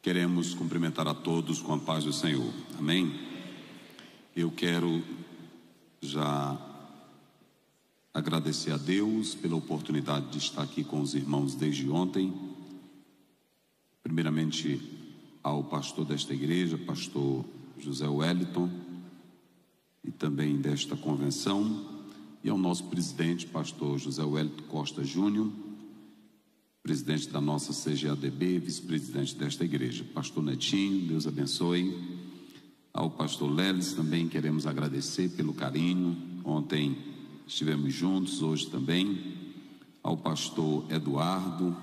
Queremos cumprimentar a todos com a paz do Senhor. Amém? Eu quero já agradecer a Deus pela oportunidade de estar aqui com os irmãos desde ontem. Primeiramente ao pastor desta igreja, pastor José Wellington, e também desta convenção, e ao nosso presidente, pastor José Wellington Costa Júnior, presidente da nossa CGADB, vice-presidente desta igreja. Pastor Netinho, Deus abençoe. Ao pastor Lelis também queremos agradecer pelo carinho. Ontem estivemos juntos, hoje também. Ao pastor Eduardo,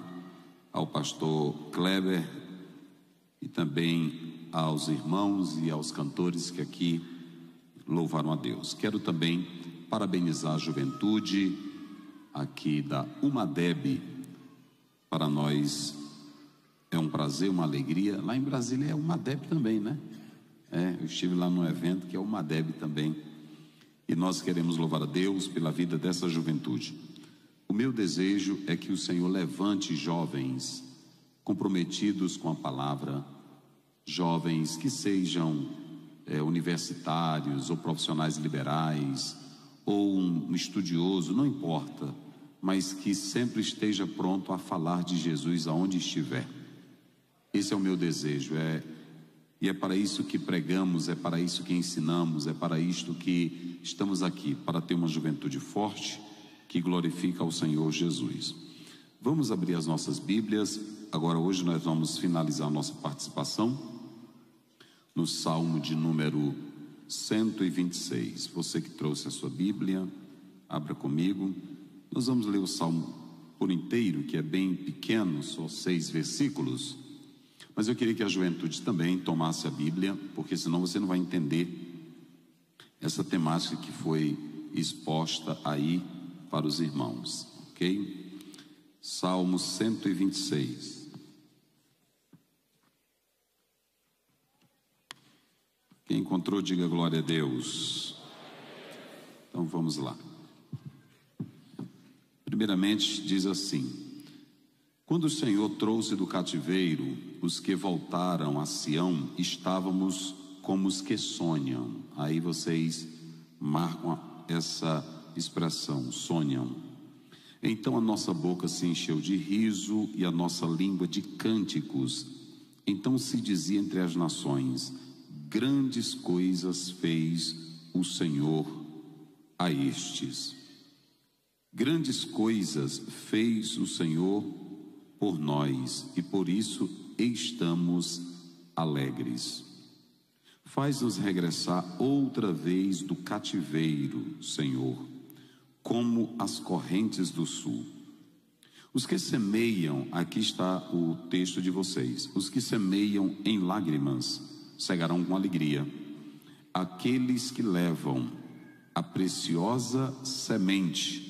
ao pastor Kleber e também aos irmãos e aos cantores que aqui louvaram a Deus. Quero também parabenizar a juventude aqui da UMADEB. Para nós é um prazer, uma alegria. Lá em Brasília é UMADEB também, né? Eu estive lá num evento que é UMADEB também. E nós queremos louvar a Deus pela vida dessa juventude. O meu desejo é que o Senhor levante jovens comprometidos com a palavra, jovens que sejam universitários ou profissionais liberais ou um estudioso, não importa, mas que sempre esteja pronto a falar de Jesus aonde estiver. Esse é o meu desejo, e é para isso que pregamos, é para isso que ensinamos, é para isto que estamos aqui, para ter uma juventude forte que glorifica ao Senhor Jesus. Vamos abrir as nossas Bíblias. Agora, hoje nós vamos finalizar a nossa participação no Salmo de número 126. Você que trouxe a sua Bíblia, abra comigo. Nós vamos ler o Salmo por inteiro, que é bem pequeno, só 6 versículos. Mas eu queria que a juventude também tomasse a Bíblia, porque senão você não vai entender essa temática que foi exposta aí para os irmãos, ok? Salmo 126. Quem encontrou, diga glória a Deus. Então vamos lá. Primeiramente diz assim: quando o Senhor trouxe do cativeiro os que voltaram a Sião, estávamos como os que sonham. Aí vocês marcam essa expressão, sonham. Então a nossa boca se encheu de riso e a nossa língua de cânticos. Então se dizia entre as nações: grandes coisas fez o Senhor a estes. Grandes coisas fez o Senhor por nós e por isso estamos alegres. Faz-nos regressar outra vez do cativeiro, Senhor, como as correntes do sul. Os que semeiam, aqui está o texto de vocês, os que semeiam em lágrimas cegarão com alegria. Aqueles que levam a preciosa semente,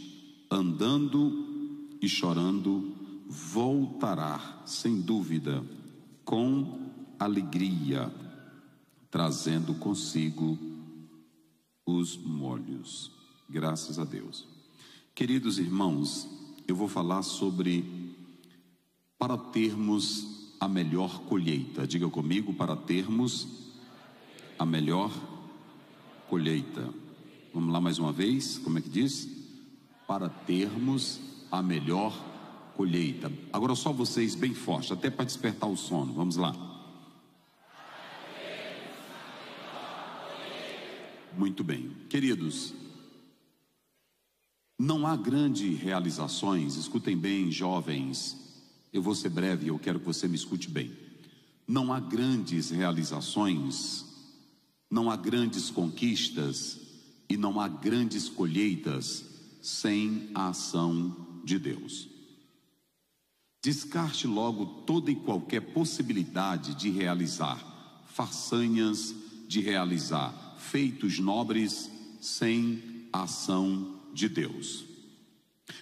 andando e chorando, voltará, sem dúvida, com alegria, trazendo consigo os molhos. Graças a Deus. Queridos irmãos, eu vou falar sobre para termos a melhor colheita. Diga comigo, para termos a melhor colheita. Vamos lá mais uma vez, como é que diz? Para termos a melhor colheita. Agora só vocês bem forte, até para despertar o sono. Vamos lá. Muito bem. Queridos, não há grandes realizações, escutem bem, jovens, eu vou ser breve e eu quero que você me escute bem. Não há grandes realizações, não há grandes conquistas e não há grandes colheitas sem a ação de Deus. Descarte logo toda e qualquer possibilidade de realizar façanhas, de realizar feitos nobres sem a ação de Deus.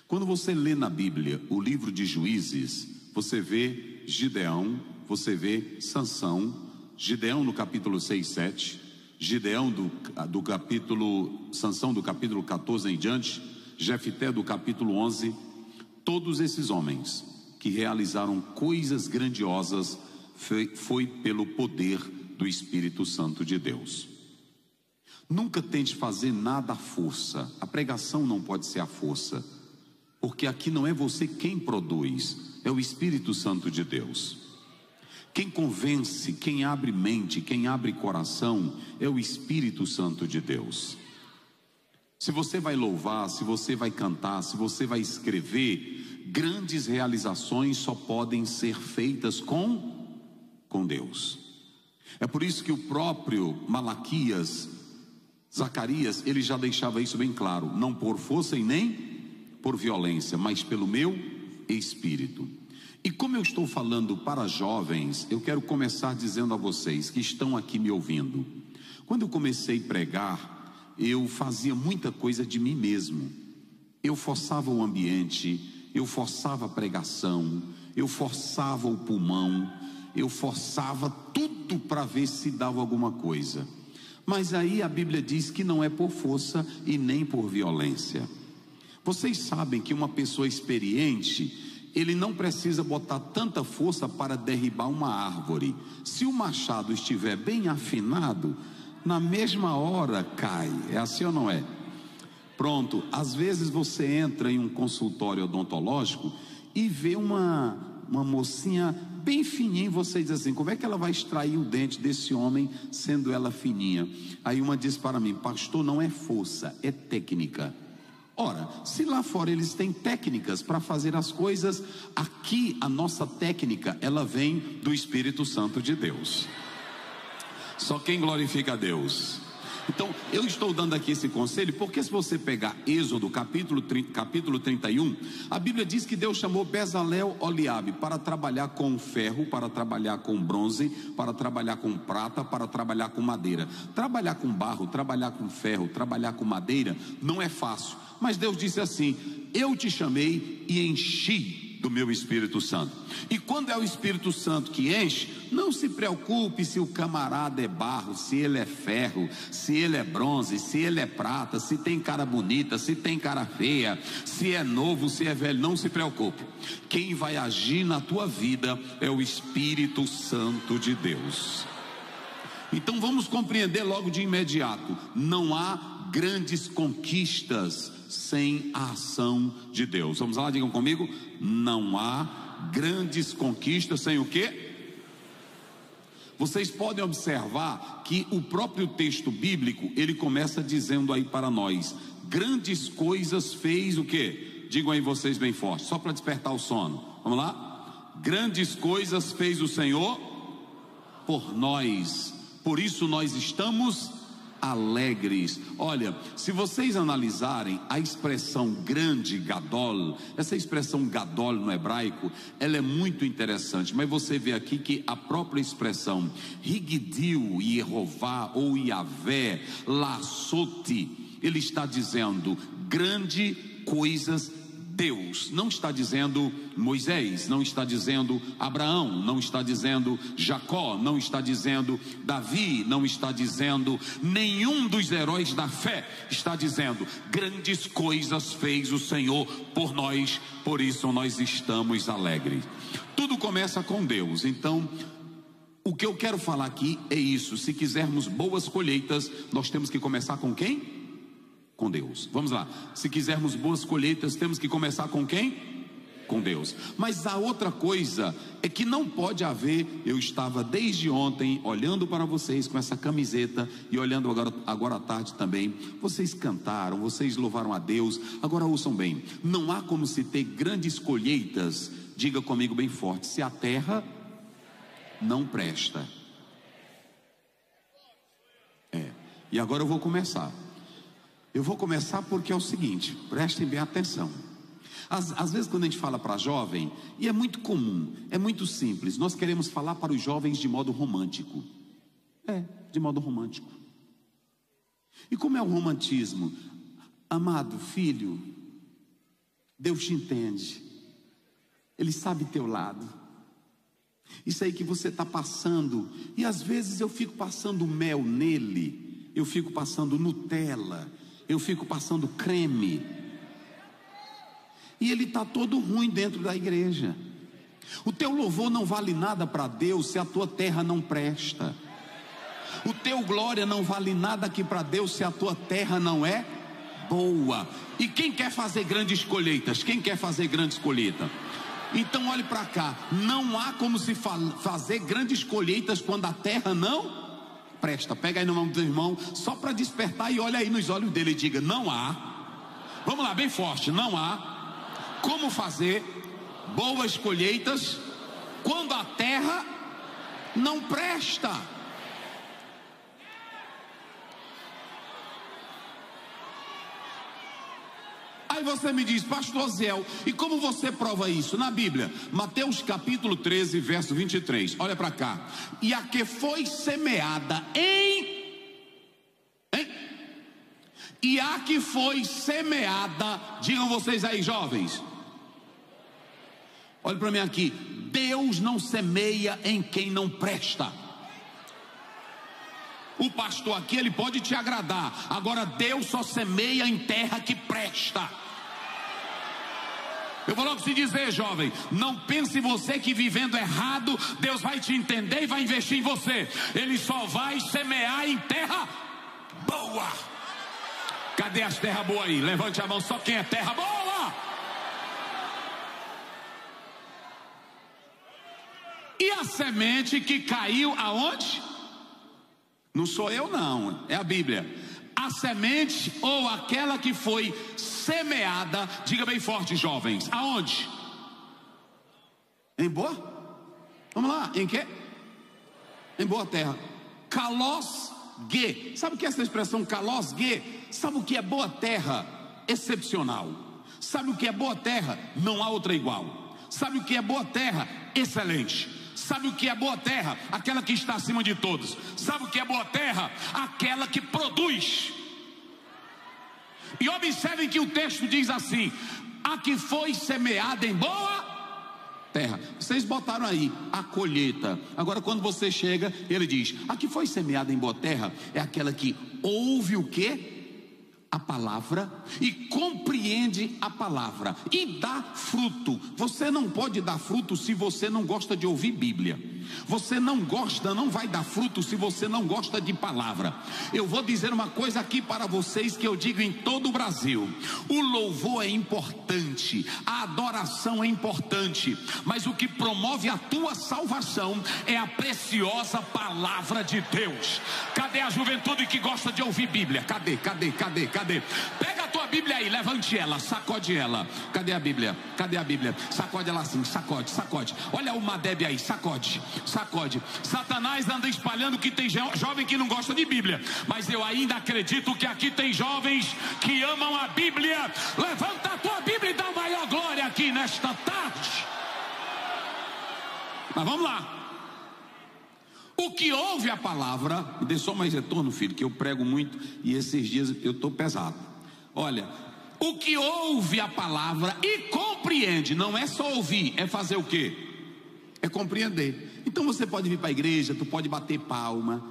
Quando você lê na Bíblia o livro de Juízes, você vê Gideão, você vê Sansão, Gideão no capítulo 6, 7, Gideão Sansão do capítulo 14 em diante, Jefté do capítulo 11, todos esses homens que realizaram coisas grandiosas foi pelo poder do Espírito Santo de Deus. Nunca tente fazer nada à força. A pregação não pode ser à força, porque aqui não é você quem produz, é o Espírito Santo de Deus. Quem convence, quem abre mente, quem abre coração é o Espírito Santo de Deus. Se você vai louvar, se você vai cantar, se você vai escrever, grandes realizações só podem ser feitas com Deus. É por isso que o próprio Malaquias, Zacarias, ele já deixava isso bem claro: não por força e nem por violência, mas pelo meu Espírito. E como eu estou falando para jovens, eu quero começar dizendo a vocês que estão aqui me ouvindo: quando eu comecei a pregar, eu fazia muita coisa de mim mesmo. Eu forçava o ambiente, eu forçava a pregação, eu forçava o pulmão, eu forçava tudo para ver se dava alguma coisa. Mas aí a Bíblia diz que não é por força e nem por violência. Vocês sabem que uma pessoa experiente, ele não precisa botar tanta força para derribar uma árvore. Se o machado estiver bem afinado, na mesma hora cai. É assim ou não é? Pronto, às vezes você entra em um consultório odontológico e vê uma mocinha bem fininha, e você diz assim: como é que ela vai extrair o dente desse homem sendo ela fininha? Aí uma diz para mim: pastor, não é força, é técnica. Ora, se lá fora eles têm técnicas para fazer as coisas, aqui a nossa técnica, ela vem do Espírito Santo de Deus. Só quem glorifica a Deus. Então, eu estou dando aqui esse conselho, porque se você pegar Êxodo capítulo 31, a Bíblia diz que Deus chamou Bezalel, Oliabe para trabalhar com ferro, para trabalhar com bronze, para trabalhar com prata, para trabalhar com madeira. Trabalhar com barro, trabalhar com ferro, trabalhar com madeira não é fácil. Mas Deus disse assim: eu te chamei e enchi do meu Espírito Santo. E quando é o Espírito Santo que enche, não se preocupe se o camarada é barro, se ele é ferro, se ele é bronze, se ele é prata, se tem cara bonita, se tem cara feia, se é novo, se é velho. Não se preocupe. Quem vai agir na tua vida é o Espírito Santo de Deus. Então vamos compreender logo de imediato: não há grandes conquistas sem a ação de Deus. Vamos lá, digam comigo: não há grandes conquistas sem o quê? Vocês podem observar que o próprio texto bíblico, ele começa dizendo aí para nós: grandes coisas fez o quê? Digam aí vocês bem forte, só para despertar o sono. Vamos lá? Grandes coisas fez o Senhor por nós, por isso nós estamos alegres. Olha, se vocês analisarem a expressão grande, gadol, essa expressão gadol no hebraico, ela é muito interessante, mas você vê aqui que a própria expressão Higdil, Yehová ou Yavé, Lassoti, ele está dizendo grande coisas Deus. Não está dizendo Moisés, não está dizendo Abraão, não está dizendo Jacó, não está dizendo Davi, não está dizendo nenhum dos heróis da fé. Está dizendo grandes coisas fez o Senhor por nós, por isso nós estamos alegres. Tudo começa com Deus. Então o que eu quero falar aqui é isso: se quisermos boas colheitas, nós temos que começar com quem? Com Deus. Vamos lá. Se quisermos boas colheitas, temos que começar com quem? Com Deus. Mas a outra coisa é que não pode haver. Eu estava desde ontem olhando para vocês com essa camiseta e olhando agora à tarde também. Vocês cantaram, vocês louvaram a Deus. Agora ouçam bem: não há como se ter grandes colheitas, diga comigo bem forte, se a terra não presta. E agora eu vou começar. Eu vou começar porque é o seguinte, prestem bem atenção. Às vezes quando a gente fala para jovem, e é muito comum, é muito simples, nós queremos falar para os jovens de modo romântico. De modo romântico. E como é o romantismo? Amado filho, Deus te entende, Ele sabe teu lado. Isso aí que você está passando, e às vezes eu fico passando mel nele, eu fico passando Nutella, eu fico passando creme, e ele está todo ruim dentro da igreja. O teu louvor não vale nada para Deus se a tua terra não presta. O teu glória não vale nada aqui para Deus se a tua terra não é boa. E quem quer fazer grandes colheitas? Quem quer fazer grandes colheitas? Então olhe para cá, não há como se fazer grandes colheitas quando a terra não presta. Pega aí na mão do irmão, só para despertar, e olha aí nos olhos dele e diga: não há, vamos lá, bem forte, não há como fazer boas colheitas quando a terra não presta. Aí você me diz: pastor Zéu, e como você prova isso? Na Bíblia, Mateus capítulo 13, verso 23, olha para cá. E a que foi semeada e a que foi semeada, digam vocês aí, jovens, olha para mim aqui, Deus não semeia em quem não presta. O pastor aqui, ele pode te agradar, agora Deus só semeia em terra que presta. Eu vou logo te dizer, jovem, não pense você que vivendo errado Deus vai te entender e vai investir em você. Ele só vai semear em terra boa. Cadê as terras boas aí? Levante a mão, só quem é terra boa. E a semente que caiu aonde? Não sou eu não, é a Bíblia. A semente ou aquela que foi semeada, diga bem forte, jovens, aonde? Em boa? Vamos lá, em quê? Em boa terra. Kalos Ge. Sabe o que é essa expressão Kalos Ge? Sabe o que é boa terra? Excepcional. Sabe o que é boa terra? Não há outra igual. Sabe o que é boa terra? Excelente. Sabe o que é boa terra? Aquela que está acima de todos. Sabe o que é boa terra? Aquela que produz. E observem que o texto diz assim: a que foi semeada em boa terra. Vocês botaram aí a colheita. Agora quando você chega, ele diz: a que foi semeada em boa terra é aquela que ouve o quê? A palavra, e compreende a palavra e dá fruto. Você não pode dar fruto se você não gosta de ouvir Bíblia. Você não vai dar fruto se você não gosta de palavra. Eu vou dizer uma coisa aqui para vocês que eu digo em todo o Brasil: o louvor é importante, a adoração é importante, mas o que promove a tua salvação é a preciosa palavra de Deus. Cadê a juventude que gosta de ouvir Bíblia? Cadê? Pega a tua Bíblia aí, levante ela, sacode ela. Cadê a Bíblia? Sacode ela assim, sacode. Olha o Madeb aí, sacode. Satanás anda espalhando que tem jovem que não gosta de Bíblia, mas eu ainda acredito que aqui tem jovens que amam a Bíblia. Levanta a tua Bíblia e dá maior glória aqui nesta tarde. Mas vamos lá. O que ouve a palavra, me dê só mais retorno, filho, que eu prego muito e esses dias eu estou pesado. Olha, o que ouve a palavra e compreende, não é só ouvir, é fazer o quê? É compreender. Então você pode vir para a igreja, tu pode bater palma,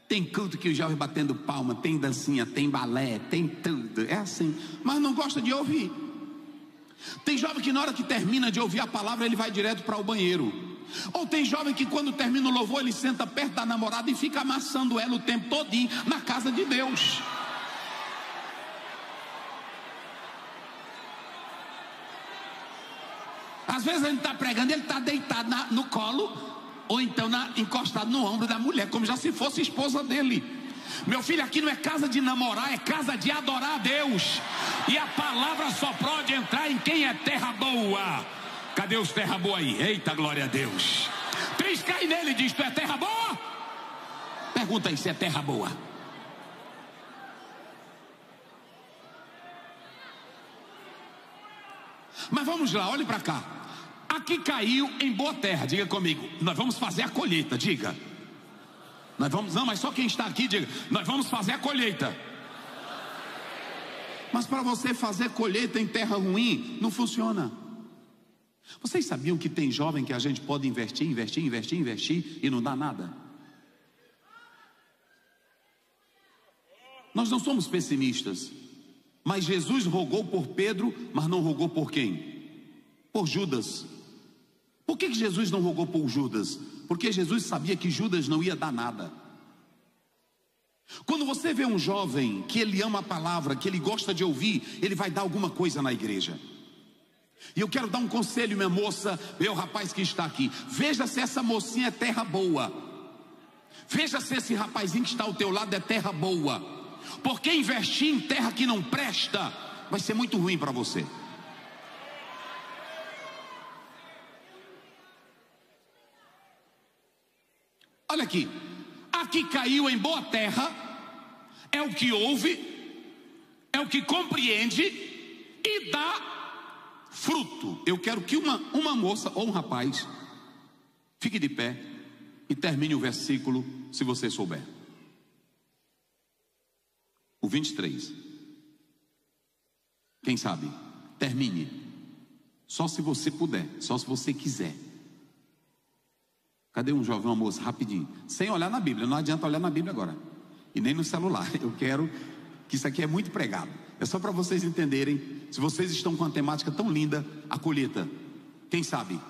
tem culto que o jovem batendo palma, tem dancinha, tem balé, tem tudo, é assim, mas não gosta de ouvir. Tem jovem que na hora que termina de ouvir a palavra ele vai direto para o banheiro. Ou tem jovem que quando termina o louvor ele senta perto da namorada e fica amassando ela o tempo todinho na casa de Deus. Às vezes a gente está pregando, ele está deitado no colo, ou então encostado no ombro da mulher, como já se fosse esposa dele. Meu filho, aqui não é casa de namorar, é casa de adorar a Deus. E a palavra só pode entrar em quem é terra boa. Cadê os terra boa aí? Eita, glória a Deus. Trisca aí nele e diz: tu é terra boa? Pergunta aí se é terra boa. Mas vamos lá, olhe para cá. Aqui caiu em boa terra, diga comigo. Nós vamos fazer a colheita, diga. Nós vamos, não, mas só quem está aqui, diga. Nós vamos fazer a colheita. Mas para você fazer colheita em terra ruim, não funciona. Vocês sabiam que tem jovem que a gente pode investir e não dá nada? Nós não somos pessimistas, mas Jesus rogou por Pedro, mas não rogou por quem? Por Judas. Por que Jesus não rogou por Judas? Porque Jesus sabia que Judas não ia dar nada. Quando você vê um jovem que ele ama a palavra, que ele gosta de ouvir, ele vai dar alguma coisa na igreja. E eu quero dar um conselho, minha moça, meu rapaz que está aqui. Veja se essa mocinha é terra boa. Veja se esse rapazinho que está ao teu lado é terra boa. Porque investir em terra que não presta vai ser muito ruim para você. Olha aqui. Aqui caiu em boa terra, é o que ouve, é o que compreende e dá fruto. Eu quero que uma moça ou um rapaz fique de pé e termine o versículo, se você souber. O 23. Quem sabe? Termine. Só se você puder, só se você quiser. Cadê um jovem, uma moça? Rapidinho. Sem olhar na Bíblia. Não adianta olhar na Bíblia agora. E nem no celular. Eu quero que isso aqui é muito pregado. É só para vocês entenderem. Se vocês estão com uma temática tão linda, a colheita. Quem sabe?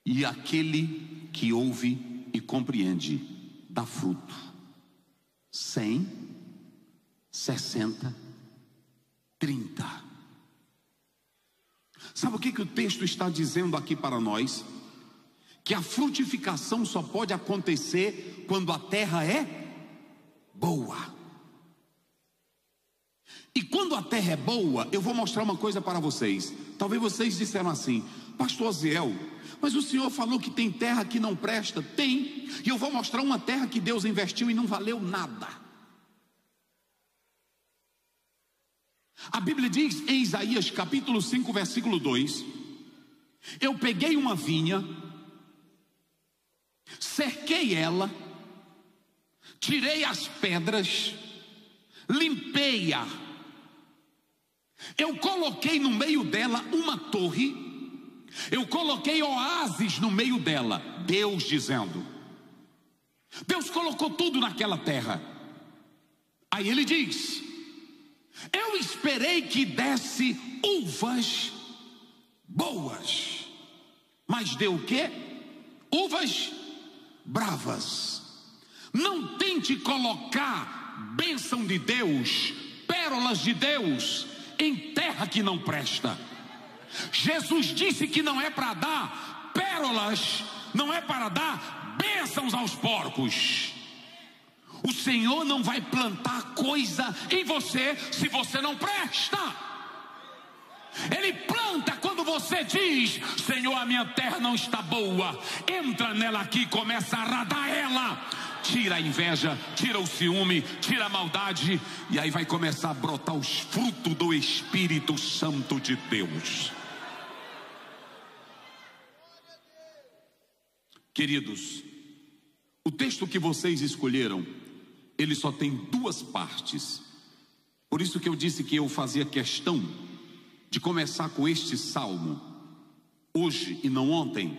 E aquele que ouve e compreende dá fruto. 100, 60, 30. Sabe o que o texto está dizendo aqui para nós? Que a frutificação só pode acontecer quando a terra é boa. E quando a terra é boa, eu vou mostrar uma coisa para vocês. Talvez vocês disseram assim: Pastor Aziel, mas o senhor falou que tem terra que não presta. Tem. E eu vou mostrar uma terra que Deus investiu e não valeu nada. A Bíblia diz em Isaías capítulo 5 versículo 2: eu peguei uma vinha, cerquei ela, tirei as pedras, limpei-a, eu coloquei no meio dela uma torre, eu coloquei oásis no meio dela. Deus dizendo, Deus colocou tudo naquela terra. Aí ele diz: eu esperei que desse uvas boas, mas deu o quê? Uvas bravas. Não tente colocar bênção de Deus, pérolas de Deus em terra que não presta. Jesus disse que não é para dar pérolas, não é para dar bênçãos aos porcos. O Senhor não vai plantar coisa em você se você não presta. Ele planta quando você diz: Senhor, a minha terra não está boa. Entra nela aqui e começa a aradar ela. Tira a inveja, tira o ciúme, tira a maldade. E aí vai começar a brotar os frutos do Espírito Santo de Deus. Queridos, o texto que vocês escolheram, ele só tem duas partes. Por isso que eu disse que eu fazia questão de começar com este salmo hoje e não ontem,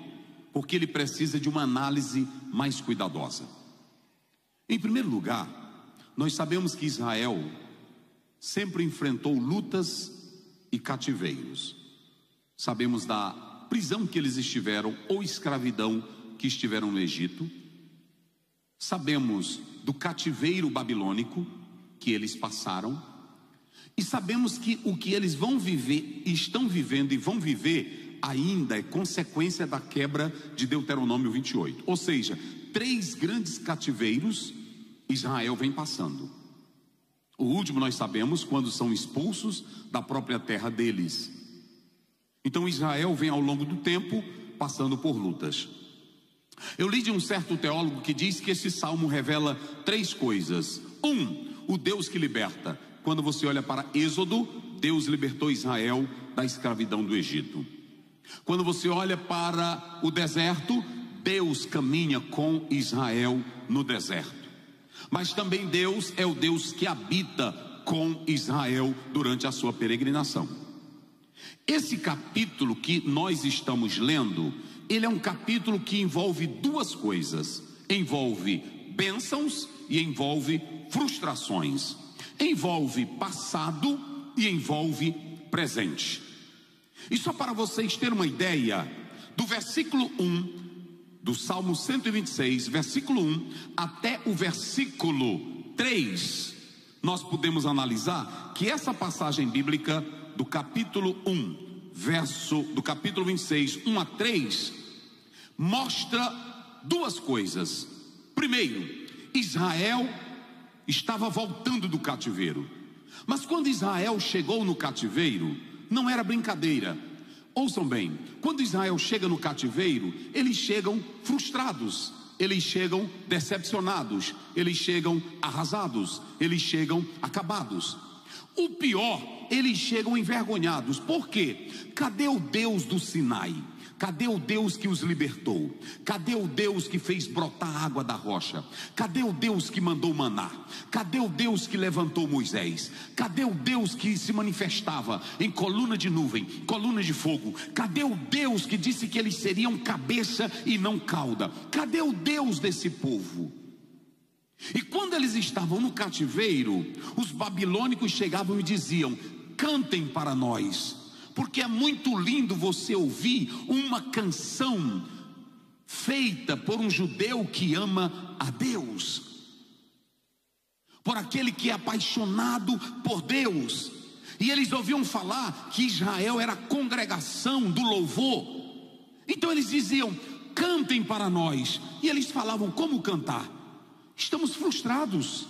porque ele precisa de uma análise mais cuidadosa. Em primeiro lugar, nós sabemos que Israel sempre enfrentou lutas e cativeiros. Sabemos da prisão que eles estiveram, ou escravidão que estiveram no Egito. Sabemos do cativeiro babilônico que eles passaram, e sabemos que o que eles vão viver, estão vivendo e vão viver ainda é consequência da quebra de Deuteronômio 28. Ou seja, 3 grandes cativeiros Israel vem passando. O último nós sabemos quando são expulsos da própria terra deles. Então Israel vem ao longo do tempo passando por lutas. Eu li de um certo teólogo que diz que esse salmo revela 3 coisas. O Deus que liberta. Quando você olha para Êxodo, Deus libertou Israel da escravidão do Egito. Quando você olha para o deserto, Deus caminha com Israel no deserto. Mas também Deus é o Deus que habita com Israel durante a sua peregrinação. Esse capítulo que nós estamos lendo, ele é um capítulo que envolve 2 coisas. Envolve bênçãos e envolve frustrações. Envolve passado e envolve presente. E só para vocês terem uma ideia, do versículo 1 do Salmo 126, versículo 1 até o versículo 3, nós podemos analisar que essa passagem bíblica do capítulo 1, do capítulo 26, 1 a 3, mostra duas coisas. Primeiro, Israel estava voltando do cativeiro. Mas quando Israel chegou no cativeiro, não era brincadeira. Ouçam bem, quando Israel chega no cativeiro, eles chegam frustrados, eles chegam decepcionados, eles chegam arrasados, eles chegam acabados. O pior, eles chegam envergonhados. Por quê? Cadê o Deus do Sinai? Cadê o Deus que os libertou? Cadê o Deus que fez brotar água da rocha? Cadê o Deus que mandou maná? Cadê o Deus que levantou Moisés? Cadê o Deus que se manifestava em coluna de nuvem, coluna de fogo? Cadê o Deus que disse que eles seriam cabeça e não cauda? Cadê o Deus desse povo? E quando eles estavam no cativeiro, os babilônicos chegavam e diziam: cantem para nós, porque é muito lindo você ouvir uma canção feita por um judeu que ama a Deus, por aquele que é apaixonado por Deus. E eles ouviam falar que Israel era a congregação do louvor. Então eles diziam: cantem para nós. E eles falavam: como cantar? Estamos frustrados.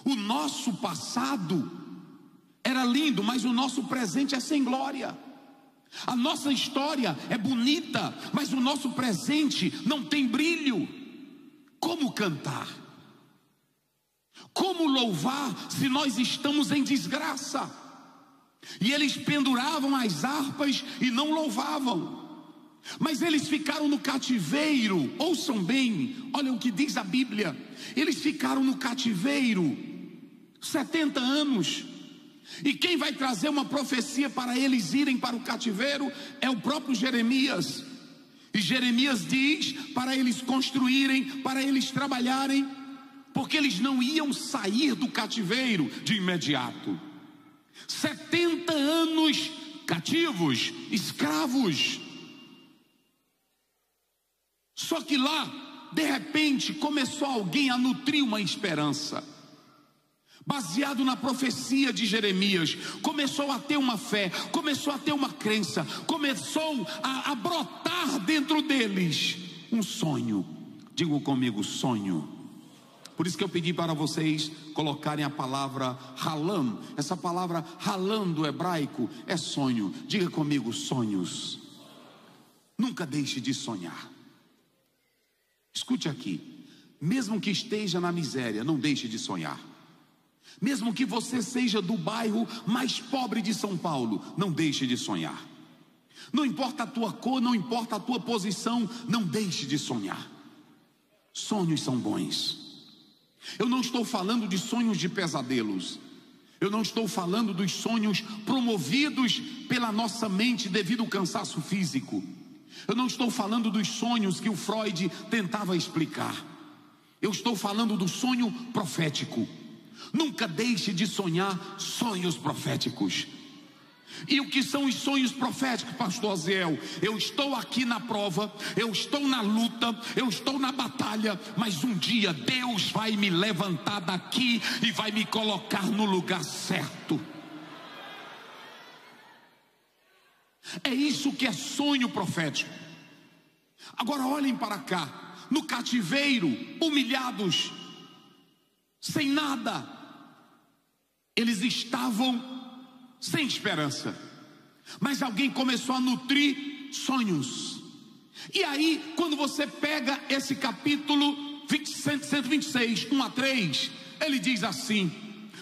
O nosso passado era lindo, mas o nosso presente é sem glória. A nossa história é bonita, mas o nosso presente não tem brilho. Como cantar? Como louvar se nós estamos em desgraça? E eles penduravam as harpas e não louvavam. Mas eles ficaram no cativeiro. Ouçam bem, olha o que diz a Bíblia. Eles ficaram no cativeiro 70 anos. E quem vai trazer uma profecia para eles irem para o cativeiro é o próprio Jeremias. E Jeremias diz para eles construírem, para eles trabalharem, porque eles não iam sair do cativeiro de imediato. 70 anos cativos, escravos. Só que lá, de repente, começou alguém a nutrir uma esperança. Baseado na profecia de Jeremias, começou a ter uma fé, começou a ter uma crença, começou a brotar dentro deles um sonho. Digo comigo, sonho. Por isso que eu pedi para vocês colocarem a palavra halam. Essa palavra halam do hebraico é sonho. Diga comigo, sonhos. Nunca deixe de sonhar. Escute aqui, mesmo que esteja na miséria, não deixe de sonhar. Mesmo que você seja do bairro mais pobre de São Paulo, não deixe de sonhar. Não importa a tua cor, não importa a tua posição, não deixe de sonhar. Sonhos são bons. Eu não estou falando de sonhos de pesadelos. Eu não estou falando dos sonhos promovidos pela nossa mente devido ao cansaço físico. Eu não estou falando dos sonhos que o Freud tentava explicar. Eu estou falando do sonho profético. Nunca deixe de sonhar sonhos proféticos. E o que são os sonhos proféticos, pastor Aziel? Eu estou aqui na prova, eu estou na luta, eu estou na batalha, mas um dia Deus vai me levantar daqui e vai me colocar no lugar certo. É isso que é sonho profético. Agora olhem para cá, no cativeiro, humilhados, sem nada, eles estavam sem esperança. Mas alguém começou a nutrir sonhos. E aí, quando você pega esse capítulo 126, 1 a 3, ele diz assim,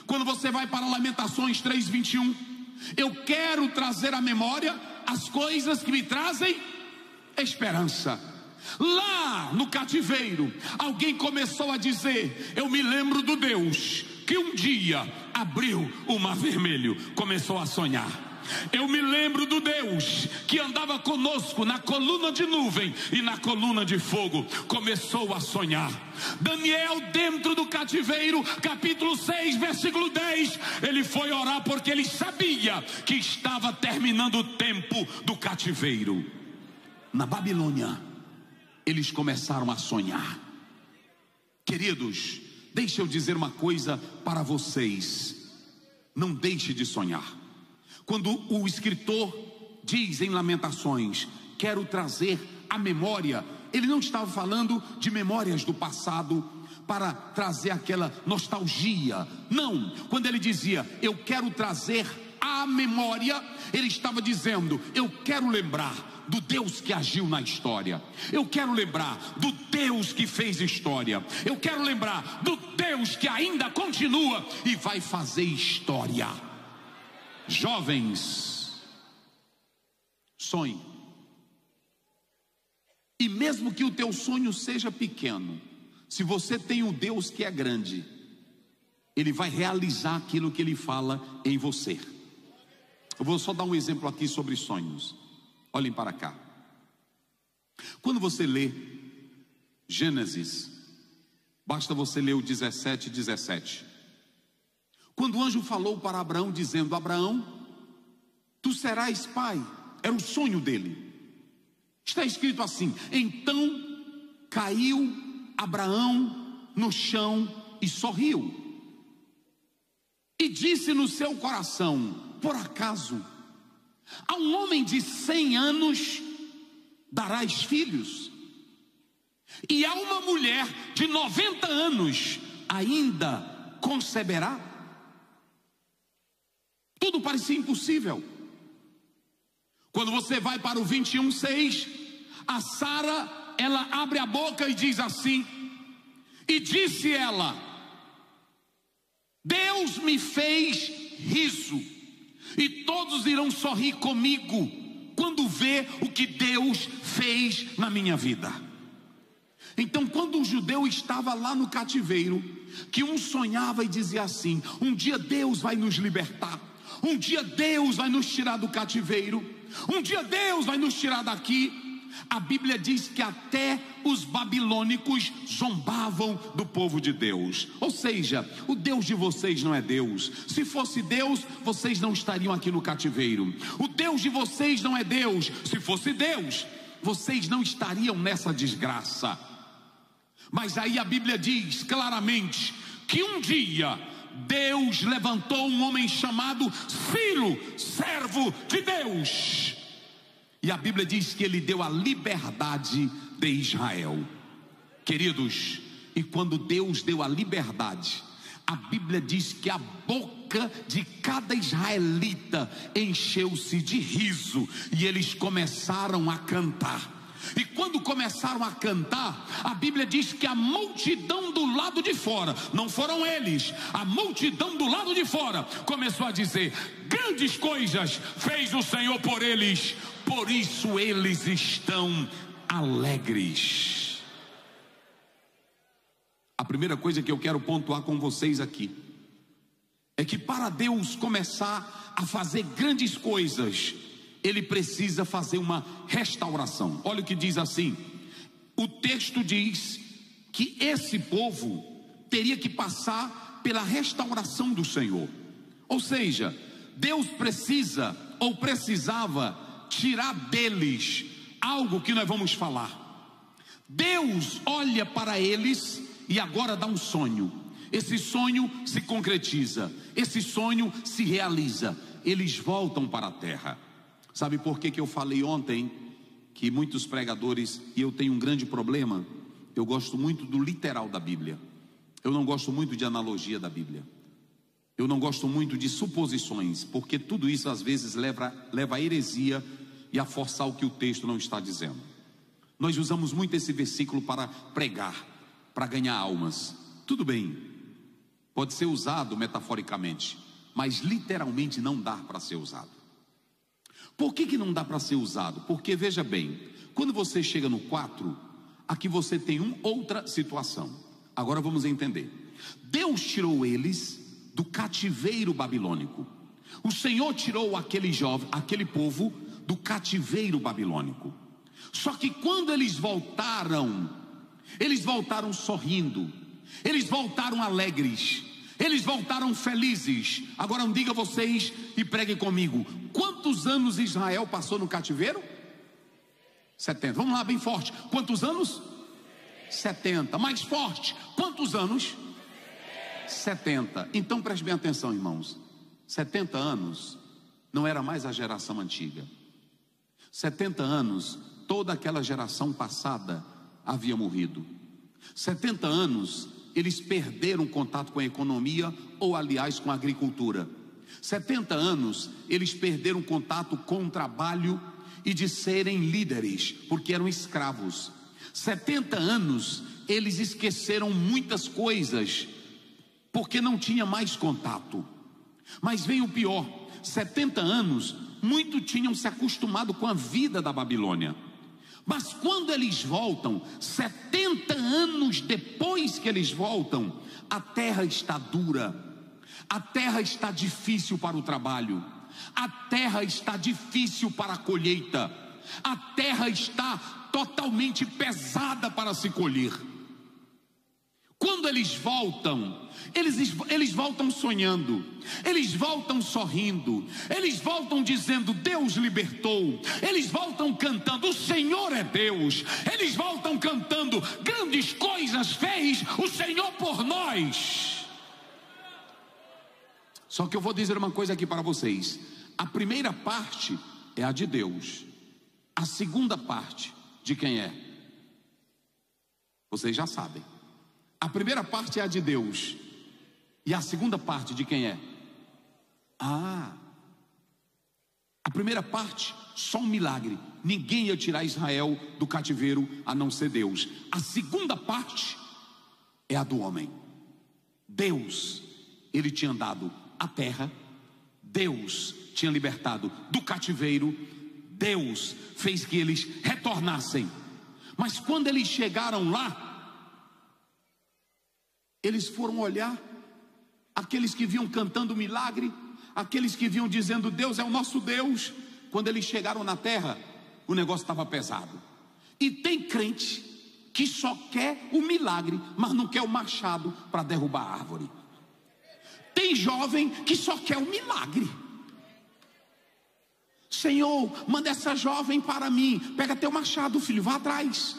quando você vai para Lamentações 3:21, eu quero trazer à memória as coisas que me trazem esperança. Lá no cativeiro, alguém começou a dizer, eu me lembro do Deus que um dia abriu o mar vermelho. Começou a sonhar. Eu me lembro do Deus que andava conosco na coluna de nuvem e na coluna de fogo. Começou a sonhar. Daniel, dentro do cativeiro, capítulo 6, versículo 10, ele foi orar porque ele sabia que estava terminando o tempo do cativeiro. Na Babilônia, eles começaram a sonhar. Queridos, deixa eu dizer uma coisa para vocês: não deixe de sonhar. Quando o escritor diz em Lamentações, quero trazer a memória, ele não estava falando de memórias do passado para trazer aquela nostalgia. Não, quando ele dizia, eu quero trazer a memória, ele estava dizendo, eu quero lembrar do Deus que agiu na história. Eu quero lembrar do Deus que fez história. Eu quero lembrar do Deus que ainda continua e vai fazer história. Jovens, sonhe. E mesmo que o teu sonho seja pequeno, se você tem um Deus que é grande, Ele vai realizar aquilo que Ele fala em você. Eu vou só dar um exemplo aqui sobre sonhos. Olhem para cá. Quando você lê Gênesis, basta você ler o 17. Quando o anjo falou para Abraão dizendo, Abraão, tu serás pai, era o sonho dele. Está escrito assim, então caiu Abraão no chão e sorriu. E disse no seu coração, por acaso, a um homem de 100 anos darás filhos? E a uma mulher de 90 anos ainda conceberá? Tudo parecia impossível. Quando você vai para o 21:6, a Sara, ela abre a boca e diz assim, e disse ela, Deus me fez riso, e todos irão sorrir comigo quando ver o que Deus fez na minha vida. Então, quando o judeu estava lá no cativeiro, que um sonhava e dizia assim, um dia Deus vai nos libertar, um dia Deus vai nos tirar do cativeiro, um dia Deus vai nos tirar daqui. A Bíblia diz que até os babilônicos zombavam do povo de Deus. Ou seja, o Deus de vocês não é Deus. Se fosse Deus, vocês não estariam aqui no cativeiro. O Deus de vocês não é Deus. Se fosse Deus, vocês não estariam nessa desgraça. Mas aí a Bíblia diz claramente que um dia Deus levantou um homem chamado Ciro, servo de Deus. E a Bíblia diz que ele deu a liberdade de Israel. Queridos, e quando Deus deu a liberdade, a Bíblia diz que a boca de cada israelita encheu-se de riso, e eles começaram a cantar. E quando começaram a cantar, a Bíblia diz que a multidão do lado de fora, não foram eles, a multidão do lado de fora começou a dizer, grandes coisas fez o Senhor por eles, por isso eles estão alegres. A primeira coisa que eu quero pontuar com vocês aqui é que para Deus começar a fazer grandes coisas, Ele precisa fazer uma restauração. Olha o que diz assim, o texto diz que esse povo teria que passar pela restauração do Senhor. Ou seja, Deus precisa ou precisava tirar deles algo que nós vamos falar. Deus olha para eles e agora dá um sonho. Esse sonho se concretiza, esse sonho se realiza. Eles voltam para a terra. Sabe por que eu falei ontem que muitos pregadores, e eu tenho um grande problema, eu gosto muito do literal da Bíblia. Eu não gosto muito de analogia da Bíblia. Eu não gosto muito de suposições, porque tudo isso às vezes leva a heresia e a forçar o que o texto não está dizendo. Nós usamos muito esse versículo para pregar, para ganhar almas. Tudo bem, pode ser usado metaforicamente, mas literalmente não dá para ser usado. Por que não dá para ser usado? Porque veja bem, quando você chega no 4, aqui você tem outra situação. Agora vamos entender. Deus tirou eles do cativeiro babilônico. O Senhor tirou aquele povo do cativeiro babilônico. Só que quando eles voltaram sorrindo, eles voltaram alegres, eles voltaram felizes. Agora diga vocês e preguem comigo: quantos anos Israel passou no cativeiro? 70. Vamos lá, bem forte. Quantos anos? 70. Mais forte. Quantos anos? 70. Então preste bem atenção, irmãos. 70 anos não era mais a geração antiga. 70 anos, toda aquela geração passada havia morrido. 70 anos, eles perderam contato com a economia, ou aliás com a agricultura. 70 anos, eles perderam contato com o trabalho e de serem líderes, porque eram escravos. 70 anos, eles esqueceram muitas coisas, porque não tinha mais contato. Mas vem o pior: 70 anos, muitos tinham se acostumado com a vida da Babilônia. Mas quando eles voltam, 70 anos depois que eles voltam, a terra está dura, a terra está difícil para o trabalho, a terra está difícil para a colheita, a terra está totalmente pesada para se colher. Quando eles voltam, eles voltam sonhando, eles voltam sorrindo, eles voltam dizendo: Deus libertou. Eles voltam cantando: o Senhor é Deus. Eles voltam cantando: grandes coisas fez o Senhor por nós. Só que eu vou dizer uma coisa aqui para vocês: a primeira parte é a de Deus, a segunda parte de quem é? Vocês já sabem. A primeira parte é a de Deus, e a segunda parte de quem é? A primeira parte, só um milagre. Ninguém ia tirar Israel do cativeiro a não ser Deus. A segunda parte é a do homem. Deus, ele tinha dado a terra, Deus tinha libertado do cativeiro, Deus fez que eles retornassem. Mas quando eles chegaram lá, eles foram olhar, aqueles que vinham cantando milagre, aqueles que vinham dizendo: Deus é o nosso Deus. Quando eles chegaram na terra, o negócio estava pesado. E tem crente que só quer o milagre, mas não quer o machado para derrubar a árvore. Tem jovem que só quer o milagre. Senhor, manda essa jovem para mim. Pega teu machado, filho, vá atrás.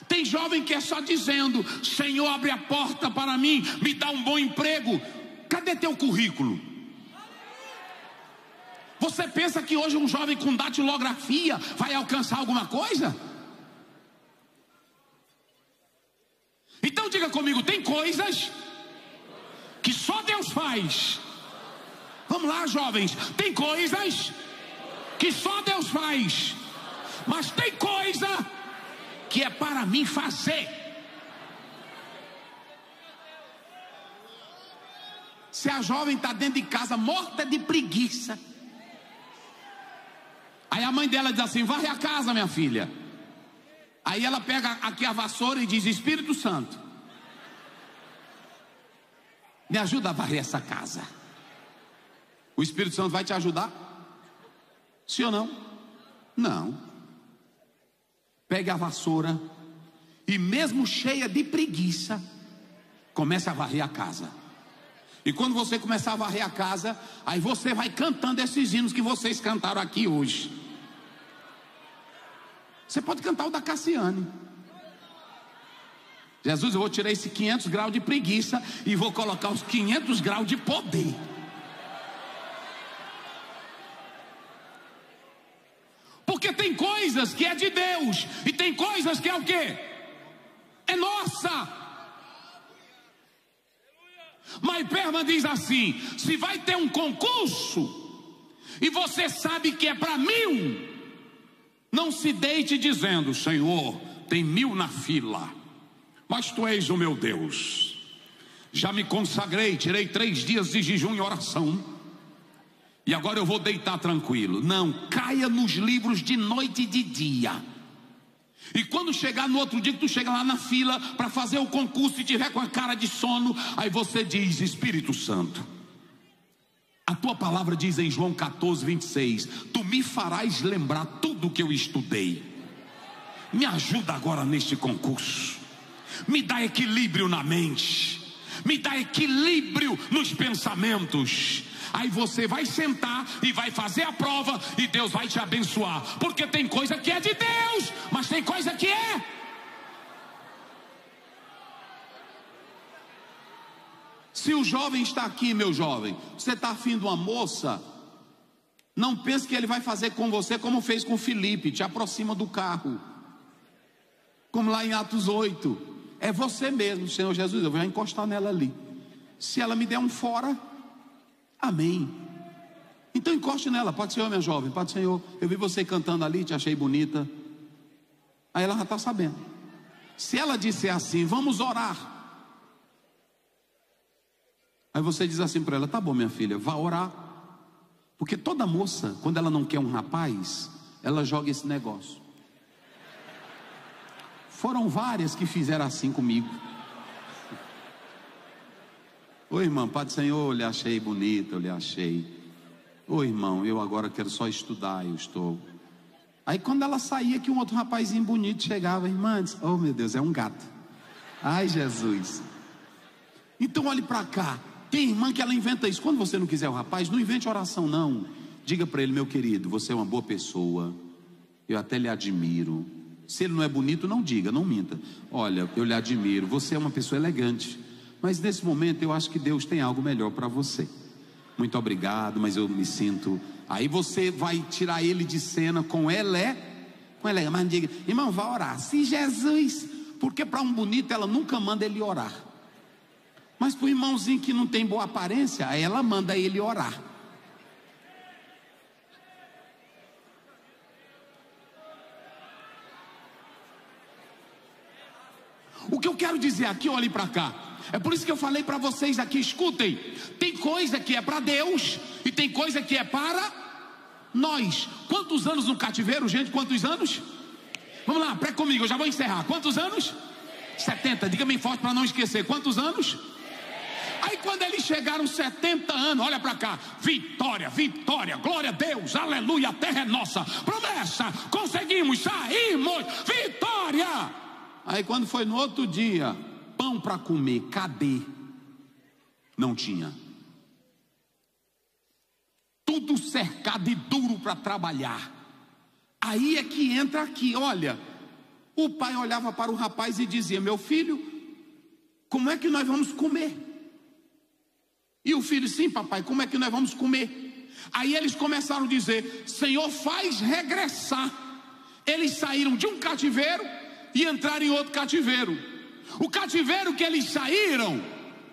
Tem jovem que é só dizendo: Senhor, abre a porta para mim, me dá um bom emprego. Cadê teu currículo? Você pensa que hoje um jovem com datilografia vai alcançar alguma coisa? Então diga comigo: tem coisas que só Deus faz. Vamos lá, jovens. Tem coisas que só Deus faz, mas tem coisa que é para mim fazer. Se a jovem está dentro de casa morta de preguiça, aí a mãe dela diz assim: varre a casa, minha filha. Aí ela pega aqui a vassoura e diz: Espírito Santo, me ajuda a varrer essa casa. O Espírito Santo vai te ajudar? Sim ou não? Não. Pegue a vassoura e, mesmo cheia de preguiça, comece a varrer a casa. E quando você começar a varrer a casa, aí você vai cantando esses hinos que vocês cantaram aqui hoje. Você pode cantar o da Cassiane. Jesus, eu vou tirar esse 500 graus de preguiça e vou colocar os 500 graus de poder. Porque tem coisas que é de Deus e tem coisas que é o quê? É nossa. Maiperma diz assim: se vai ter um concurso e você sabe que é para 1000, não se deite dizendo: Senhor, tem 1000 na fila, mas tu és o meu Deus. Já me consagrei, tirei 3 dias de jejum e oração, e agora eu vou deitar tranquilo. Não, caia nos livros de noite e de dia. E quando chegar no outro dia, que tu chega lá na fila para fazer o concurso e tiver com a cara de sono, aí você diz: Espírito Santo, A tua palavra diz em João 14, 26: tu me farás lembrar tudo o que eu estudei. Me ajuda agora neste concurso, me dá equilíbrio na mente, me dá equilíbrio nos pensamentos. Aí você vai sentar e vai fazer a prova, e Deus vai te abençoar, porque tem coisa que é de Deus, mas tem coisa que é. Se o jovem está aqui, meu jovem, você está afim de uma moça, não pense que ele vai fazer com você como fez com Filipe, te aproxima do carro, como lá em Atos 8, é você mesmo. Senhor Jesus, eu vou encostar nela ali, se ela me der um fora, amém, então encoste nela. Pode ser, minha jovem, pode, Senhor, eu vi você cantando ali, te achei bonita. Aí ela já está sabendo. Se ela disser assim, vamos orar, aí você diz assim para ela, tá bom minha filha, vá orar. Porque toda moça, quando ela não quer um rapaz, ela joga esse negócio. Foram várias que fizeram assim comigo. Ô irmão, Pai do Senhor, eu lhe achei bonita, eu lhe achei. Ô irmão, eu agora quero só estudar, eu estou. Aí quando ela saía, que um outro rapazinho bonito chegava, irmã, disse, oh meu Deus, é um gato. Ai Jesus. Então olhe para cá. Tem irmã que ela inventa isso. Quando você não quiser o rapaz, não invente oração não. Diga para ele, meu querido, você é uma boa pessoa, eu até lhe admiro. Se ele não é bonito, não diga, não minta. Olha, eu lhe admiro, você é uma pessoa elegante, mas nesse momento eu acho que Deus tem algo melhor para você. Muito obrigado, mas eu me sinto. Aí você vai tirar ele de cena com ela, mas diga, irmão, vá orar. Se Jesus, porque para um bonito ela nunca manda ele orar. Mas para o irmãozinho que não tem boa aparência, aí ela manda ele orar. O que eu quero dizer aqui, olhe para cá. É por isso que eu falei para vocês aqui, escutem. Tem coisa que é para Deus e tem coisa que é para nós. Quantos anos no cativeiro, gente? Quantos anos? Vamos lá, prega comigo, eu já vou encerrar. Quantos anos? 70, diga bem forte para não esquecer. Quantos anos? Aí quando eles chegaram 70 anos, olha para cá, vitória, vitória, glória a Deus, aleluia, a terra é nossa, promessa, conseguimos, saímos, vitória. Aí quando foi no outro dia, pão para comer, cadê? Não tinha. Tudo cercado e duro para trabalhar. Aí é que entra aqui, olha, o pai olhava para o rapaz e dizia, meu filho, como é que nós vamos comer? E o filho, sim papai, como é que nós vamos comer? Aí eles começaram a dizer, Senhor, faz regressar. Eles saíram de um cativeiro e entraram em outro cativeiro. O cativeiro que eles saíram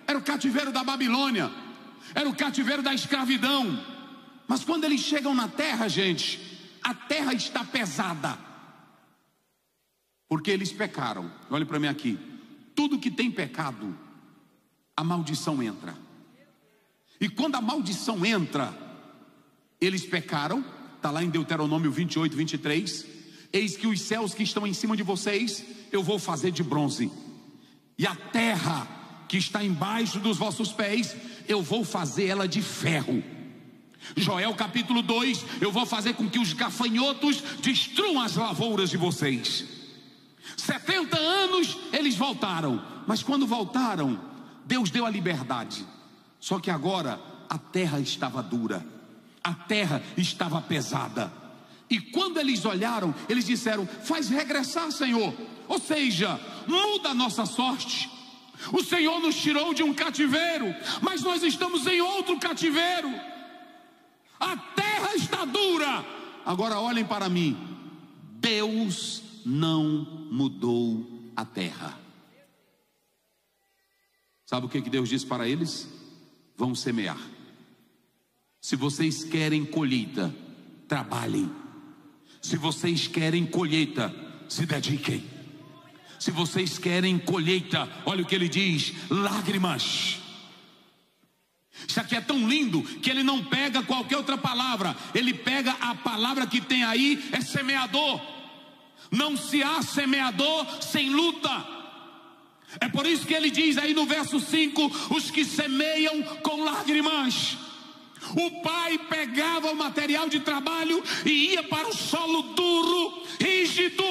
era o cativeiro da Babilônia, era o cativeiro da escravidão. Mas quando eles chegam na terra, gente, a terra está pesada, porque eles pecaram. Olhe para mim aqui, tudo que tem pecado, a maldição entra. E quando a maldição entra, eles pecaram. Está lá em Deuteronômio 28, 23. Eis que os céus que estão em cima de vocês, eu vou fazer de bronze, e a terra que está embaixo dos vossos pés, eu vou fazer ela de ferro. Joel capítulo 2, eu vou fazer com que os gafanhotos destruam as lavouras de vocês. 70 anos eles voltaram, mas quando voltaram, Deus deu a liberdade. Só que agora a terra estava dura, a terra estava pesada. E quando eles olharam, eles disseram, faz regressar, Senhor. Ou seja, muda a nossa sorte. O Senhor nos tirou de um cativeiro, mas nós estamos em outro cativeiro. A terra está dura. Agora olhem para mim, Deus não mudou a terra. Sabe o que Deus disse para eles? Vão semear. Se vocês querem colheita, trabalhem. Se vocês querem colheita, se dediquem. Se vocês querem colheita, olha o que ele diz, lágrimas. Isso aqui é tão lindo que ele não pega qualquer outra palavra, ele pega a palavra que tem aí, é semeador. Não se há semeador sem luta. É por isso que ele diz aí no verso 5, os que semeiam com lágrimas, O pai pegava o material de trabalho e ia para o solo duro, rígido.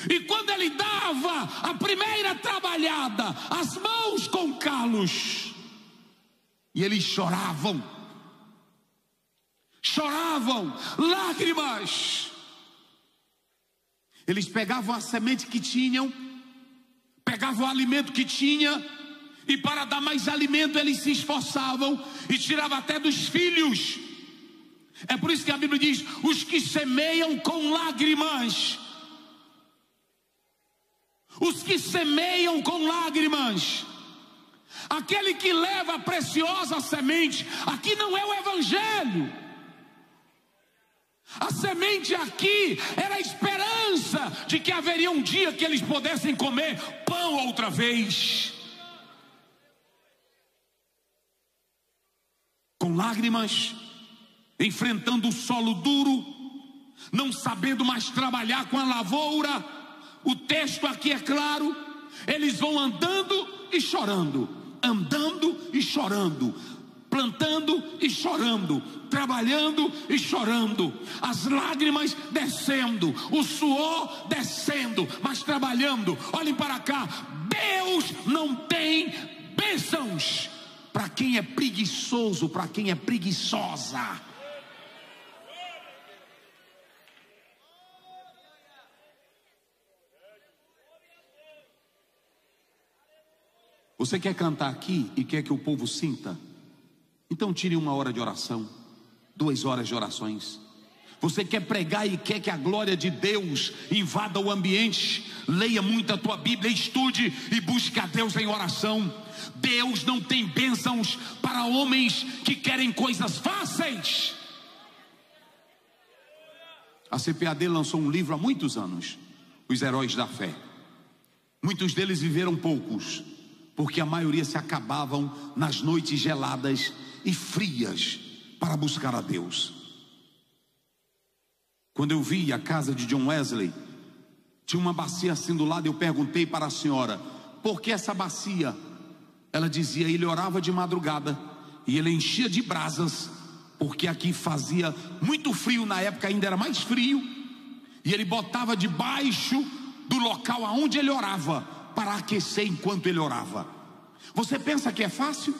E quando ele dava a primeira trabalhada, as mãos com calos, e eles choravam, lágrimas. Eles pegavam a semente que tinham, pegavam o alimento que tinha, e para dar mais alimento eles se esforçavam e tiravam até dos filhos. É por isso que a Bíblia diz: os que semeiam com lágrimas, os que semeiam com lágrimas, aquele que leva a preciosa semente. Aqui não é o evangelho. A semente aqui era a esperança de que haveria um dia que eles pudessem comer pão outra vez. Com lágrimas, enfrentando o solo duro, não sabendo mais trabalhar com a lavoura. O texto aqui é claro: eles vão andando e chorando, plantando e chorando, trabalhando e chorando, as lágrimas descendo, o suor descendo, mas trabalhando. Olhem para cá, Deus não tem bênçãos para quem é preguiçoso, para quem é preguiçosa. Você quer cantar aqui e quer que o povo sinta? Então tire 1 hora de oração, 2 horas de orações. Você quer pregar e quer que a glória de Deus invada o ambiente? Leia muito a tua Bíblia, estude e busque a Deus em oração. Deus não tem bênçãos para homens que querem coisas fáceis. A CPAD lançou um livro há muitos anos, Os Heróis da Fé. Muitos deles viveram poucos, porque a maioria se acabavam nas noites geladas e frias para buscar a Deus. Quando eu vi a casa de John Wesley, tinha uma bacia assim do lado. Eu perguntei para a senhora: por que essa bacia? Ela dizia: ele orava de madrugada e ele enchia de brasas, porque aqui fazia muito frio, na época ainda era mais frio, e ele botava debaixo do local aonde ele orava para aquecer enquanto ele orava. Você pensa que é fácil?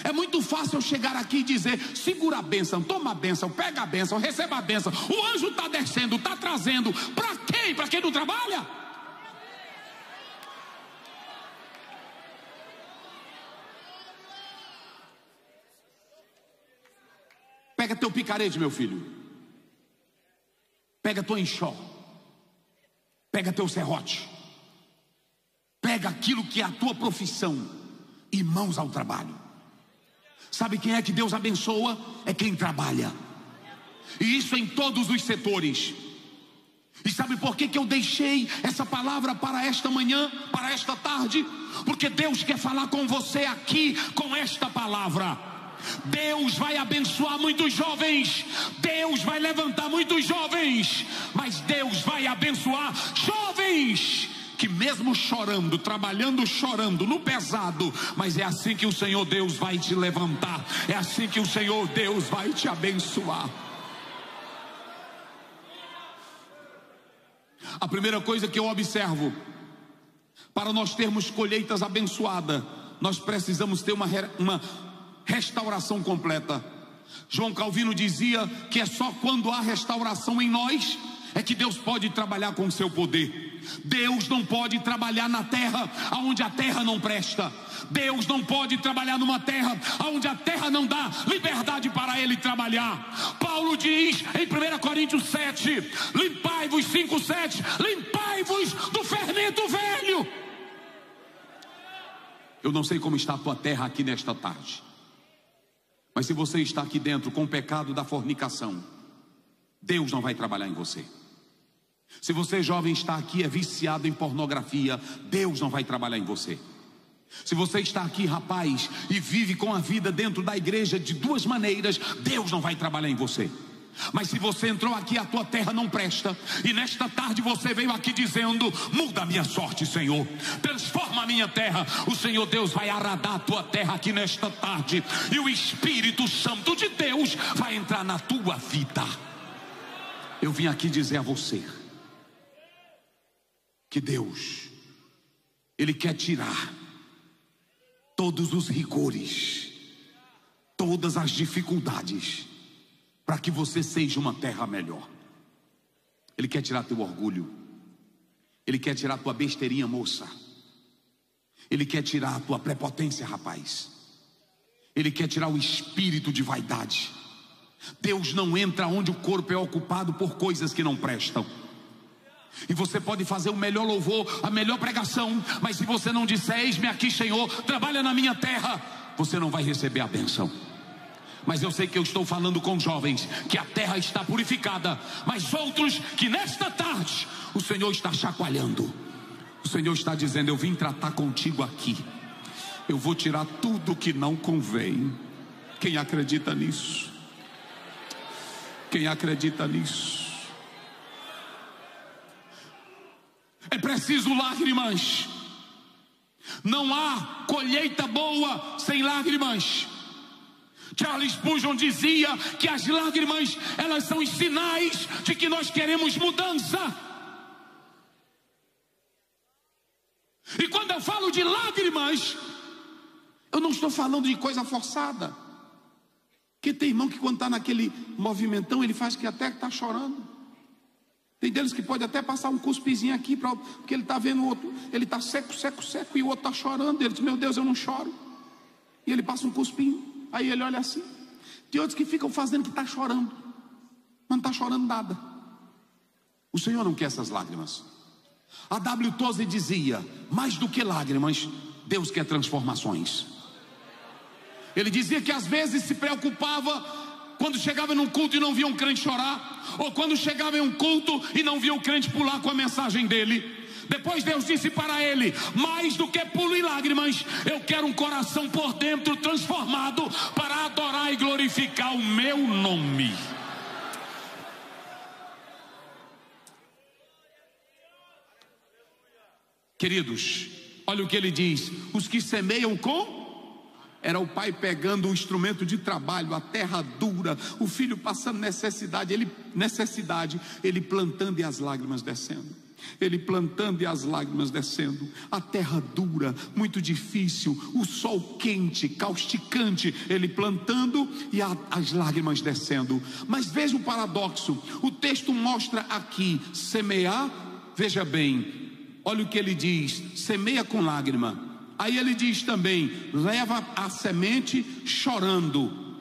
É muito fácil eu chegar aqui e dizer: segura a bênção, toma a bênção, pega a bênção, receba a bênção. O anjo está descendo, está trazendo. Para quem? Para quem não trabalha? Pega teu picarete, meu filho. Pega tua enxó. Pega teu serrote. Pega aquilo que é a tua profissão e mãos ao trabalho. Sabe quem é que Deus abençoa? É quem trabalha. E isso em todos os setores. E sabe por que eu deixei essa palavra para esta manhã, para esta tarde? Porque Deus quer falar com você aqui com esta palavra. Deus vai abençoar muitos jovens, Deus vai levantar muitos jovens, mas Deus vai abençoar jovens que mesmo chorando, trabalhando, chorando no pesado, mas é assim que o Senhor Deus vai te levantar, é assim que o Senhor Deus vai te abençoar. A primeira coisa que eu observo: para nós termos colheitas abençoadas, nós precisamos ter uma restauração completa. João Calvino dizia que é só quando há restauração em nós é que Deus pode trabalhar com o seu poder. Deus não pode trabalhar na terra onde a terra não presta. Deus não pode trabalhar numa terra onde a terra não dá liberdade para ele trabalhar. Paulo diz em 1 Coríntios 7, limpai-vos, 5:7, limpai-vos do fermento velho. Eu não sei como está a tua terra aqui nesta tarde, mas se você está aqui dentro com o pecado da fornicação, Deus não vai trabalhar em você. Se você jovem está aqui é viciado em pornografia, Deus não vai trabalhar em você. Se você está aqui, rapaz, e vive com a vida dentro da igreja de duas maneiras, Deus não vai trabalhar em você. Mas se você entrou aqui, a tua terra não presta, e nesta tarde você veio aqui dizendo: muda a minha sorte, Senhor, transforma a minha terra. O Senhor Deus vai aradar a tua terra aqui nesta tarde, e o Espírito Santo de Deus vai entrar na tua vida. Eu vim aqui dizer a você que Deus, Ele quer tirar todos os rigores, todas as dificuldades, para que você seja uma terra melhor. Ele quer tirar teu orgulho, Ele quer tirar tua besteirinha, moça. Ele quer tirar a tua prepotência, rapaz. Ele quer tirar o espírito de vaidade. Deus não entra onde o corpo é ocupado por coisas que não prestam. E você pode fazer o melhor louvor, a melhor pregação, mas se você não disser: eis-me aqui, Senhor, trabalha na minha terra, você não vai receber a bênção. Mas eu sei que eu estou falando com jovens que a terra está purificada, mas outros que nesta tarde o Senhor está chacoalhando. O Senhor está dizendo: eu vim tratar contigo aqui, eu vou tirar tudo que não convém. Quem acredita nisso? Quem acredita nisso? É preciso lágrimas. Não há colheita boa sem lágrimas. Charles Spurgeon dizia que as lágrimas, elas são os sinais de que nós queremos mudança. E quando eu falo de lágrimas, eu não estou falando de coisa forçada. Porque tem irmão que quando está naquele movimentão, ele faz que até está chorando. Tem deles que pode até passar um cuspizinho aqui, porque ele está vendo o outro, ele está seco, e o outro está chorando. Ele diz: meu Deus, eu não choro. E ele passa um cuspinho. Aí ele olha assim. Tem outros que ficam fazendo que está chorando, mas não está chorando nada. O Senhor não quer essas lágrimas. A W. Tozer dizia: mais do que lágrimas, Deus quer transformações. Ele dizia que às vezes se preocupava quando chegava num culto e não via um crente chorar, ou quando chegava em um culto e não via o crente pular com a mensagem dele. Depois Deus disse para ele: mais do que pulo e lágrimas, eu quero um coração por dentro transformado para adorar e glorificar o meu nome. Queridos, olha o que ele diz: os que semeiam com... Era o pai pegando o instrumento de trabalho, a terra dura, o filho passando necessidade, ele plantando e as lágrimas descendo. Ele plantando e as lágrimas descendo. A terra dura, muito difícil, o sol quente, causticante, ele plantando e as lágrimas descendo. Mas veja o paradoxo, o texto mostra aqui: semear, veja bem, olha o que ele diz: semeia com lágrima. Aí ele diz também: leva a semente chorando.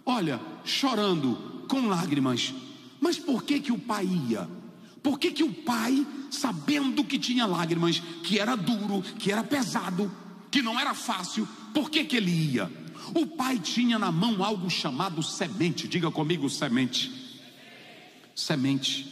Olha, chorando, com lágrimas. Mas por que o pai ia? Por que o pai, sabendo que tinha lágrimas, que era duro, que era pesado, que não era fácil, por que ele ia? O pai tinha na mão algo chamado semente. Diga comigo: semente. Semente.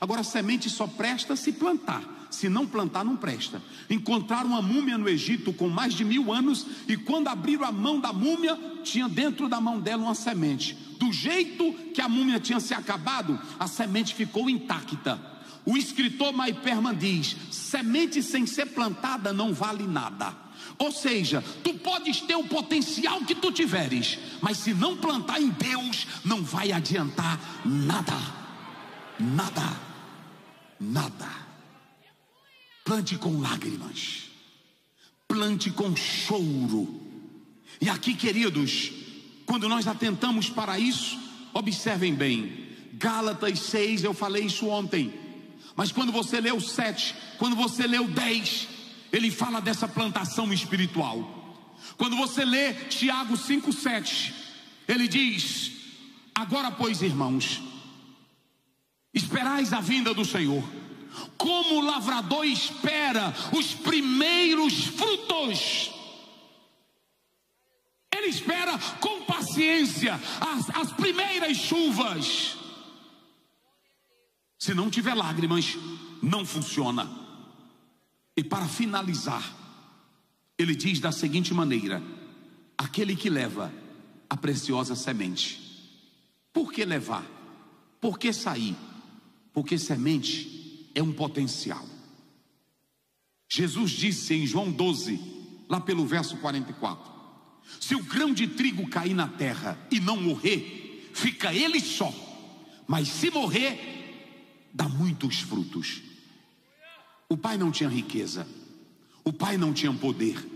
Agora, semente só presta se plantar. Se não plantar, não presta. Encontraram uma múmia no Egito com mais de 1000 anos, e quando abriram a mão da múmia, tinha dentro da mão dela uma semente. Do jeito que a múmia tinha se acabado, a semente ficou intacta. O escritor Maiperman diz: semente sem ser plantada não vale nada. Ou seja, tu podes ter o potencial que tu tiveres, mas se não plantar em Deus, não vai adiantar nada. Nada. Nada. Plante com lágrimas, plante com choro. E aqui, queridos, quando nós atentamos para isso, observem bem, Gálatas 6, eu falei isso ontem, mas quando você lê o 7, quando você lê o 10, ele fala dessa plantação espiritual. Quando você lê Tiago 5:7, ele diz: agora pois, irmãos, esperais a vinda do Senhor, como o lavrador espera os primeiros frutos. Ele espera com paciência as primeiras chuvas. Se não tiver lágrimas, não funciona. E para finalizar, ele diz da seguinte maneira: aquele que leva a preciosa semente. Por que levar? Por que sair? Porque semente é um potencial. Jesus disse em João 12, lá pelo verso 44: se o grão de trigo cair na terra e não morrer, fica ele só, mas se morrer, dá muitos frutos. O pai não tinha riqueza, o pai não tinha poder,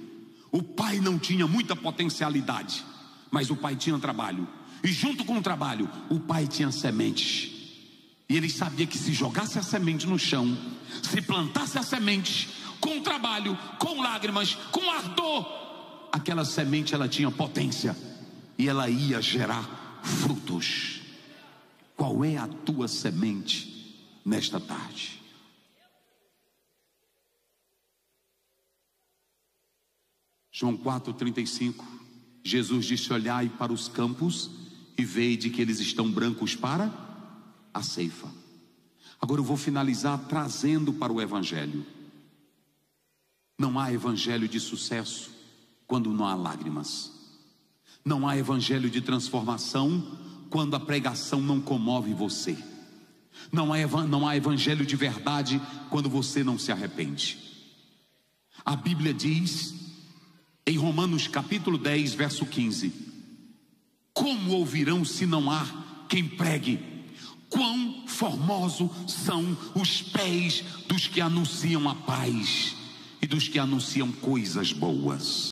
o pai não tinha muita potencialidade, mas o pai tinha trabalho, e junto com o trabalho, o pai tinha sementes. E ele sabia que se jogasse a semente no chão, se plantasse a semente, com trabalho, com lágrimas, com ardor, aquela semente ela tinha potência, e ela ia gerar frutos. Qual é a tua semente nesta tarde? João 4,35, Jesus disse: olhai para os campos e vede que eles estão brancos para a ceifa. Agora eu vou finalizar trazendo para o evangelho. Não há evangelho de sucesso quando não há lágrimas. Não há evangelho de transformação quando a pregação não comove você. Não há evangelho de verdade quando você não se arrepende. A Bíblia diz em Romanos capítulo 10, verso 15: como ouvirão se não há quem pregue? Quão formosos são os pés dos que anunciam a paz e dos que anunciam coisas boas.